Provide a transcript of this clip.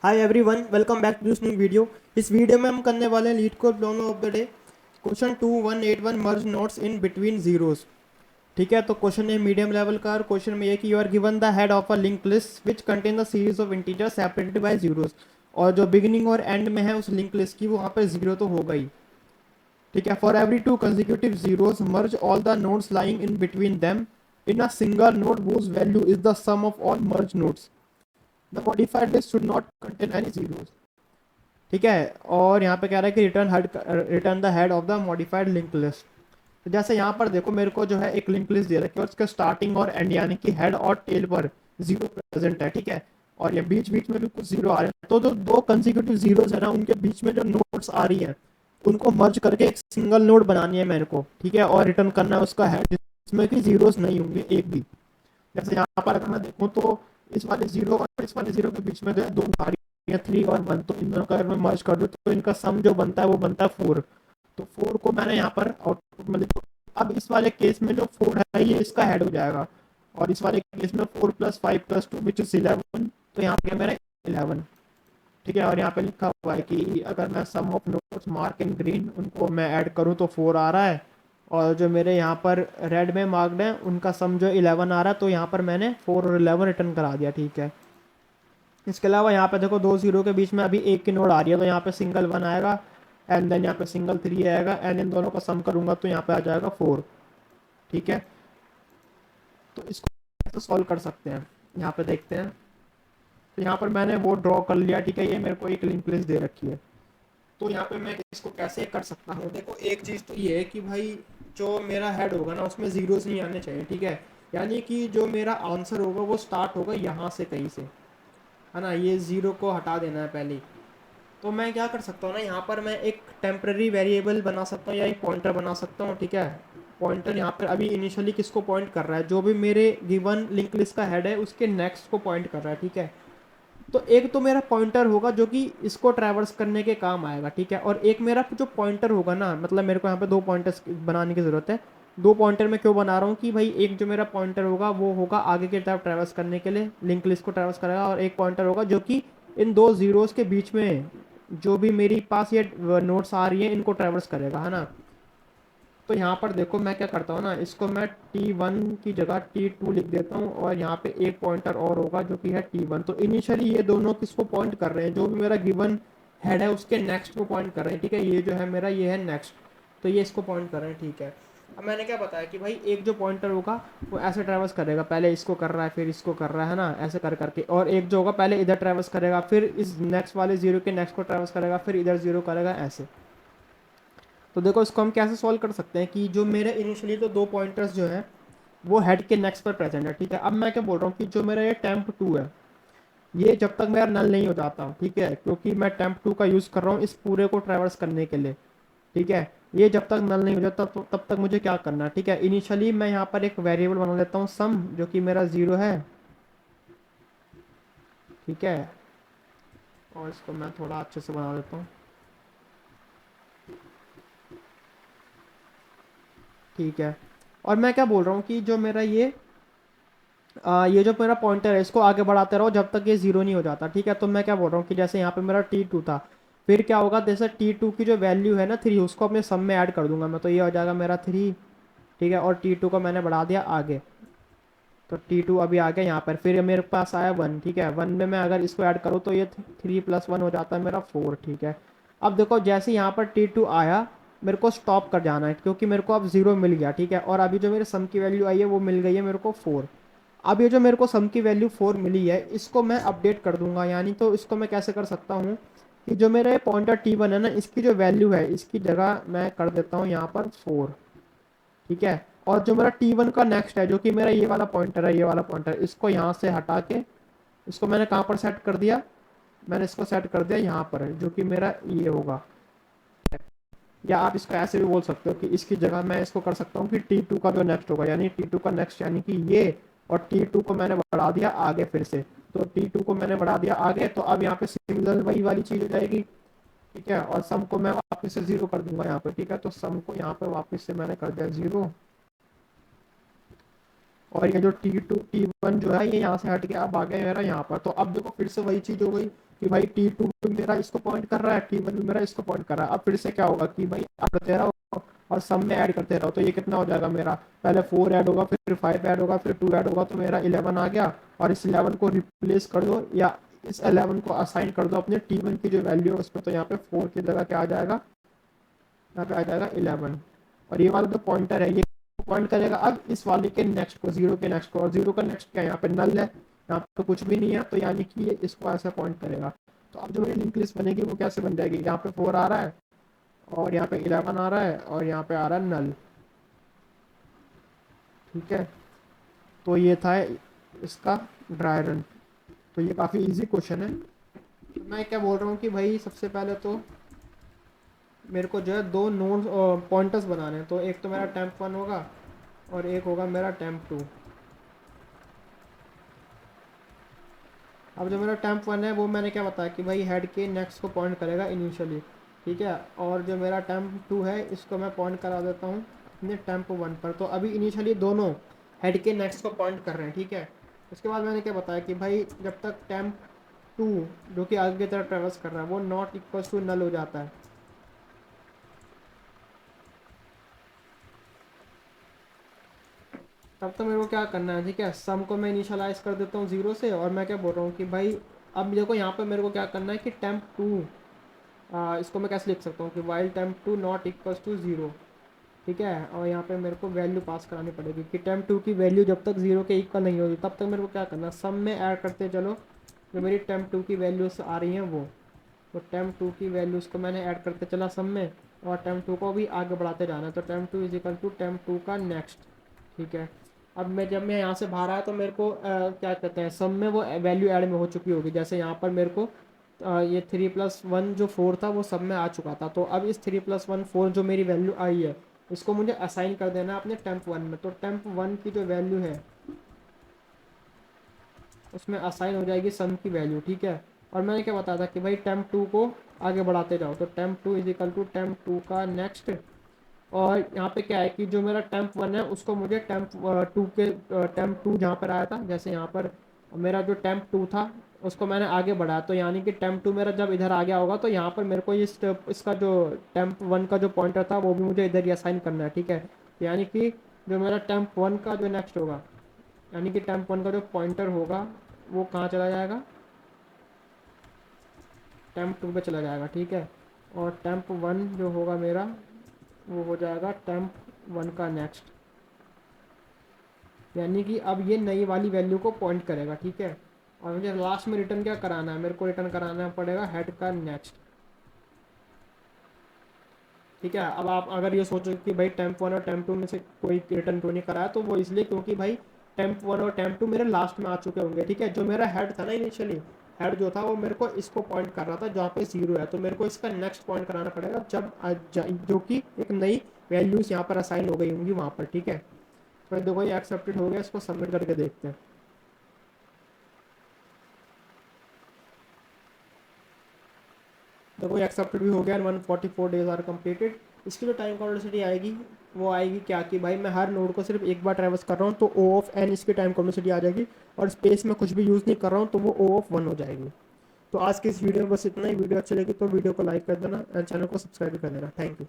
Hi everyone, welcome back to this new video. इस वीडियो में हम करने वाले हैं LeetCode problem of the day. Question 2181 merge nodes in between zeros. ठीक है, तो क्वेश्चन है मीडियम लेवल का और क्वेश्चन में ये कि you are given the head of a link list which contain the series of integer separated by zeros. और जो बिगिनिंग और एंड में है उस लिंक लिस्ट की, वो वहाँ पे जीरो तो होगा ही। ठीक है, for every two consecutive zeros merge all the nodes lying in between them in a single node whose value is the sum of all merge nodes. The modified list should not contain any zeros. ठीक है, और यहाँ पे कह रहा है कि return the head of the modified link list. तो जैसे यहाँ पर देखो, मेरे को जो है एक लिंक लिस्ट दे रखी है और उसके स्टार्टिंग और एंड यानी कि हेड और टेल पर जीरो प्रेजेंट है। ठीक है, और ये बीच बीच में भी कुछ जीरो आ रहे हैं, तो जो दो कंसेक्यूटिव जीरोस है ना, उनके बीच में जो नोड्स आ रही है उनको मर्ज करके एक सिंगल नोड बनानी है मेरे को। ठीक है, और रिटर्न करना है उसका हेड जिसमें कि जीरोस नहीं होंगे एक भी। जैसे यहाँ पर अगर मैं देखूँ तो इस वाले जीरो और इस वाले जीरो के बीच में जो है दो आ रही है 3 और 1, तो इन दोनों का अगर मैं मर्ज कर दूँ तो इनका सम जो बनता है वो बनता है 4। तो 4 को मैंने यहाँ पर आउटपुट में लिखा। अब इस वाले केस में जो 4 है ये इसका हेड हो जाएगा, और इस वाले केस में 4 प्लस 5 प्लस 2 विच इज 11, तो यहाँ पे मेरा 11। ठीक है, और यहाँ पे लिखा हुआ है कि अगर मैं some of notes mark in green उनको मैं ऐड करूँ तो 4 आ रहा है, और जो मेरे यहाँ पर रेड में मार्क्ड है उनका सम जो 11 आ रहा है, तो यहाँ पर मैंने 4 और 11 रिटर्न करा दिया। ठीक है, इसके अलावा यहाँ पे देखो दो जीरो के बीच में अभी एक की नोड आ रही है, तो यहाँ पे सिंगल 1 आएगा एंड देन यहाँ पे सिंगल 3 आएगा एंड इन दोनों का सम करूंगा तो यहाँ पे आ जाएगा 4। ठीक है, तो इसको कैसे सॉल्व कर सकते हैं यहाँ पे देखते हैं। तो यहाँ पर मैंने वो ड्रॉ कर लिया। ठीक है, ये मेरे को एक लिंक लिस्ट दे रखी है, तो यहाँ पे मैं इसको कैसे कर सकता हूँ। देखो, एक चीज़ तो ये है कि भाई जो मेरा हेड होगा ना उसमें जीरोस नहीं आने चाहिए। ठीक है, यानी कि जो मेरा आंसर होगा वो स्टार्ट होगा यहाँ से कहीं से, है ना। ये ज़ीरो को हटा देना है पहले ही। तो मैं क्या कर सकता हूँ ना, यहाँ पर मैं एक टेम्पररी वेरिएबल बना सकता हूँ या एक पॉइंटर बना सकता हूँ। ठीक है, पॉइंटर यहाँ पर अभी इनिशियली किसको पॉइंट कर रहा है, जो भी मेरे गिवन लिंक लिस्ट का हेड है उसके नेक्स्ट को पॉइंट कर रहा है। ठीक है, तो एक तो मेरा पॉइंटर होगा जो कि इसको ट्रैवर्स करने के काम आएगा। ठीक है, और एक मेरा जो पॉइंटर होगा ना, मतलब मेरे को यहाँ पे दो पॉइंटर्स बनाने की ज़रूरत है। दो पॉइंटर मैं क्यों बना रहा हूँ कि भाई एक जो मेरा पॉइंटर होगा वो होगा आगे की तरफ ट्रैवर्स करने के लिए, लिंक लिस्ट को ट्रैवर्स करेगा, और एक पॉइंटर होगा जो कि इन दो जीरोस के बीच में जो भी मेरी पास ये नोट्स आ रही है इनको ट्रैवर्स करेगा, है ना। तो यहाँ पर देखो मैं क्या करता हूँ ना, इसको मैं T1 की जगह T2 लिख देता हूँ, और यहाँ पे एक पॉइंटर और होगा जो कि है T1। तो इनिशियली ये दोनों किसको पॉइंट कर रहे हैं, जो भी मेरा गिवन हेड है उसके नेक्स्ट को पॉइंट कर रहे हैं। ठीक है, ये जो है मेरा ये है नेक्स्ट, तो ये इसको पॉइंट कर रहे हैं। ठीक है, अब मैंने क्या बताया कि भाई एक जो पॉइंटर होगा वो ऐसे ट्रैवर्स करेगा, पहले इसको कर रहा है फिर इसको कर रहा है ना, ऐसे कर करके, और एक जो होगा पहले इधर ट्रैवर्स करेगा फिर इस नेक्स्ट वाले जीरो के नेक्स्ट को ट्रैवर्स करेगा फिर इधर जीरो करेगा, ऐसे। तो देखो इसको हम कैसे सॉल्व कर सकते हैं कि जो मेरे इनिशियली तो दो पॉइंटर्स जो है वो हेड के नेक्स्ट पर प्रेजेंट है। ठीक है, अब मैं क्या बोल रहा हूँ कि जो मेरा ये टेम्प टू है ये जब तक मेरा नल नहीं हो जाता, ठीक है, क्योंकि मैं टेम्प टू का यूज़ कर रहा हूँ इस पूरे को ट्रैवर्स करने के लिए। ठीक है, ये जब तक नल नहीं हो जाता तो तब तक मुझे क्या करना है। ठीक है, इनिशियली मैं यहाँ पर एक वेरिएबल बना लेता हूँ सम, जो कि मेरा ज़ीरो है। ठीक है, और इसको मैं थोड़ा अच्छे से बना देता हूँ। ठीक है, और मैं क्या बोल रहा हूँ कि जो मेरा ये जो मेरा पॉइंटर है इसको आगे बढ़ाते रहो जब तक ये जीरो नहीं हो जाता। ठीक है, तो मैं क्या बोल रहा हूँ कि जैसे यहाँ पे मेरा T2 था, फिर क्या होगा, जैसे T2 की जो वैल्यू है ना 3, उसको अपने सम में ऐड कर दूंगा मैं, तो ये हो जाएगा मेरा 3। ठीक है, और T2 को मैंने बढ़ा दिया आगे, तो T2 अभी आ गया यहाँ पर, फिर मेरे पास आया 1। ठीक है, 1 में मैं अगर इसको ऐड करूँ तो ये 3 प्लस 1 हो जाता है मेरा 4। ठीक है, अब देखो जैसे यहाँ पर T2 आया मेरे को स्टॉप कर जाना है, क्योंकि मेरे को अब जीरो मिल गया। ठीक है, और अभी जो मेरे सम की वैल्यू आई है वो मिल गई है मेरे को 4। अब ये जो मेरे को सम की वैल्यू 4 मिली है इसको मैं अपडेट कर दूंगा, यानी तो इसको मैं कैसे कर सकता हूँ कि जो मेरे पॉइंटर T1 है ना इसकी जो वैल्यू है इसकी जगह मैं कर देता हूँ यहाँ पर 4। ठीक है, और जो मेरा T1 का नेक्स्ट है जो कि मेरा ये वाला पॉइंटर है, ये वाला पॉइंटर, इसको यहाँ से हटा के इसको मैंने कहाँ पर सेट कर दिया, मैंने इसको सेट कर दिया यहाँ पर, जो कि मेरा ये होगा। या आप इसको ऐसे भी बोल सकते हो कि इसकी जगह मैं इसको कर सकता हूँ कि T2 का जो नेक्स्ट होगा, यानी T2 का नेक्स्ट यानी कि ये, और T2 को मैंने बढ़ा दिया आगे फिर से, तो T2 को मैंने बढ़ा दिया आगे, तो अब यहाँ पे सिमिलर वही वाली चीज़ हो जाएगी। ठीक है, और सम को मैं वापस से जीरो कर दूंगा यहाँ पे। ठीक है, तो सम को यहाँ पे वापस से मैंने कर दिया जीरो, और ये जो T2 T1 जो है ये यहाँ से हट के अब आ गया मेरा यहाँ पर। तो अब देखो फिर से वही चीज़ हो गई, कि भाई T2 भी मेरा इसको पॉइंट कर रहा है, T1 भी मेरा इसको पॉइंट कर रहा है। अब फिर से क्या होगा कि भाई ऐड करते रहो और सब में ऐड करते रहो, तो ये कितना हो जाएगा मेरा, पहले 4 ऐड होगा, फिर 5 ऐड होगा, फिर 2 ऐड होगा, तो मेरा 11 आ गया। और इस 11 को रिप्लेस कर दो या इस 11 को असाइन कर दो अपने T1 की जो वैल्यू है उसमें, तो यहाँ पे 4 की जगह क्या आ जाएगा, यहाँ पे आ जाएगा 11। और ये वाला जो पॉइंटर है ये पॉइंट करेगा अब इस वाले के नेक्स्ट को, जीरो के नेक्स्ट को, और जीरो का नेक्स्ट क्या है, यहाँ पे नल है, यहाँ पे कुछ भी नहीं है, तो यानी कि ये इसको ऐसे पॉइंट करेगा। तो अब जो मेरी लिंक लिस्ट बनेगी वो कैसे बन जाएगी, यहाँ पे 4 आ रहा है और यहाँ पे 11 आ रहा है और यहाँ पे आ रहा है नल। ठीक है, तो ये था इसका ड्राई रन। तो ये काफ़ी इजी क्वेश्चन है। तो मैं क्या बोल रहा हूँ कि भाई सबसे पहले तो मेरे को जो है दो नोड्स पॉइंटर्स बनाने हैं। तो एक तो मेरा temp1 होगा और एक होगा मेरा temp2। अब जो मेरा temp1 है वो मैंने क्या बताया कि भाई हेड के नेक्स्ट को पॉइंट करेगा इनिशियली। ठीक है, और जो मेरा temp2 है इसको मैं पॉइंट करा देता हूँ अपने temp1 पर। तो अभी इनिशियली दोनों हेड के नेक्स्ट को पॉइंट कर रहे हैं। ठीक है, उसके बाद मैंने क्या बताया कि भाई जब तक temp2 जो कि आगे की तरफ ट्रेवर्स कर रहा है वो नॉट इक्वल टू नल हो जाता है, तब तो मेरे को क्या करना है, ठीक है, सम को मैं इनिशियलाइज कर देता हूँ 0 से। और मैं क्या बोल रहा हूँ कि भाई अब देखो यहाँ पे मेरे को क्या करना है कि temp2 इसको मैं कैसे लिख सकता हूँ कि while temp2 not equals to 0। ठीक है, और यहाँ पे मेरे को वैल्यू पास करानी पड़ेगी कि temp2 की वैल्यू जब तक 0 के इक्वल नहीं होगी तब तक मेरे को क्या करना है, सम में ऐड करते चलो जो मेरी temp2 की वैल्यूज आ रही हैं वो। तो temp2 की वैल्यूज़ को मैंने ऐड करते चला सम में, और temp2 को भी आगे बढ़ाते जाना है। तो temp2 is equal to temp2 का नेक्स्ट। ठीक है, अब जब मैं यहाँ से बाहर आया तो मेरे को क्या कहते हैं, सम में वो वैल्यू ऐड में हो चुकी होगी। जैसे यहाँ पर मेरे को ये 3+1 जो 4 था वो सब में आ चुका था। तो अब इस 3+1 4 जो मेरी वैल्यू आई है इसको मुझे असाइन कर देना है अपने temp1 में। तो temp1 की जो वैल्यू है उसमें असाइन हो जाएगी सम की वैल्यू। ठीक है, और मैंने क्या बताया था कि भाई temp2 को आगे बढ़ाते जाओ। तो temp2 is equal to temp2 का नेक्स्ट। और यहाँ पे क्या है कि जो मेरा temp1 है उसको मुझे temp2 के temp2 जहाँ पर आया था, जैसे यहाँ पर मेरा जो temp2 था उसको मैंने आगे बढ़ाया। तो यानी कि temp2 मेरा जब इधर आ गया होगा तो यहाँ पर मेरे को इसका जो temp1 का जो पॉइंटर था वो भी मुझे इधर ही असाइन करना है। ठीक है, यानी कि जो मेरा temp1 का जो नेक्स्ट होगा, यानी कि temp1 का जो पॉइंटर होगा वो कहाँ चला जाएगा, temp2 पे चला जाएगा। ठीक है, और temp1 जो होगा मेरा वो हो जाएगा temp1 का नेक्स्ट। यानी कि अब ये नई वाली वैल्यू को पॉइंट करेगा। ठीक है, और मुझे लास्ट में रिटर्न क्या कराना है, मेरे को रिटर्न कराना पड़ेगा हेड का नेक्स्ट। ठीक है, अब आप अगर ये सोचो कि भाई temp1 और temp2 में से कोई रिटर्न क्यों नहीं कराया, तो वो इसलिए क्योंकि भाई temp1 और temp2 मेरे लास्ट में आ चुके होंगे। ठीक है, जो मेरा हेड था ना इनिशियली, हेड जो था वो मेरे को इसको पॉइंट कर रहा था जहाँ पे 0 है, तो मेरे को इसका नेक्स्ट पॉइंट कराना पड़ेगा जब जो कि एक नई वैल्यूज यहाँ पर असाइन हो गई होंगी वहाँ पर। ठीक है, तो देखो ये एक्सेप्टेड हो गया, इसको सबमिट करके देखते हैं। देखो ये एक्सेप्टेड भी हो गया, 144 डेज आर कंप्लीटेड। इसकी जो टाइम कॉम्प्लेक्सिटी आएगी वो आएगी क्या कि भाई मैं हर नोड को सिर्फ एक बार ट्रैवर्स कर रहा हूँ तो O ऑफ n इसकी टाइम कॉम्प्लेक्सिटी आ जाएगी, और स्पेस में कुछ भी यूज़ नहीं कर रहा हूँ तो वो O ऑफ 1 हो जाएगी। तो आज की इस वीडियो में बस इतना ही। वीडियो अच्छी लगी तो वीडियो को लाइक कर देना एंड चैनल को सब्सक्राइब कर देना। Thank you.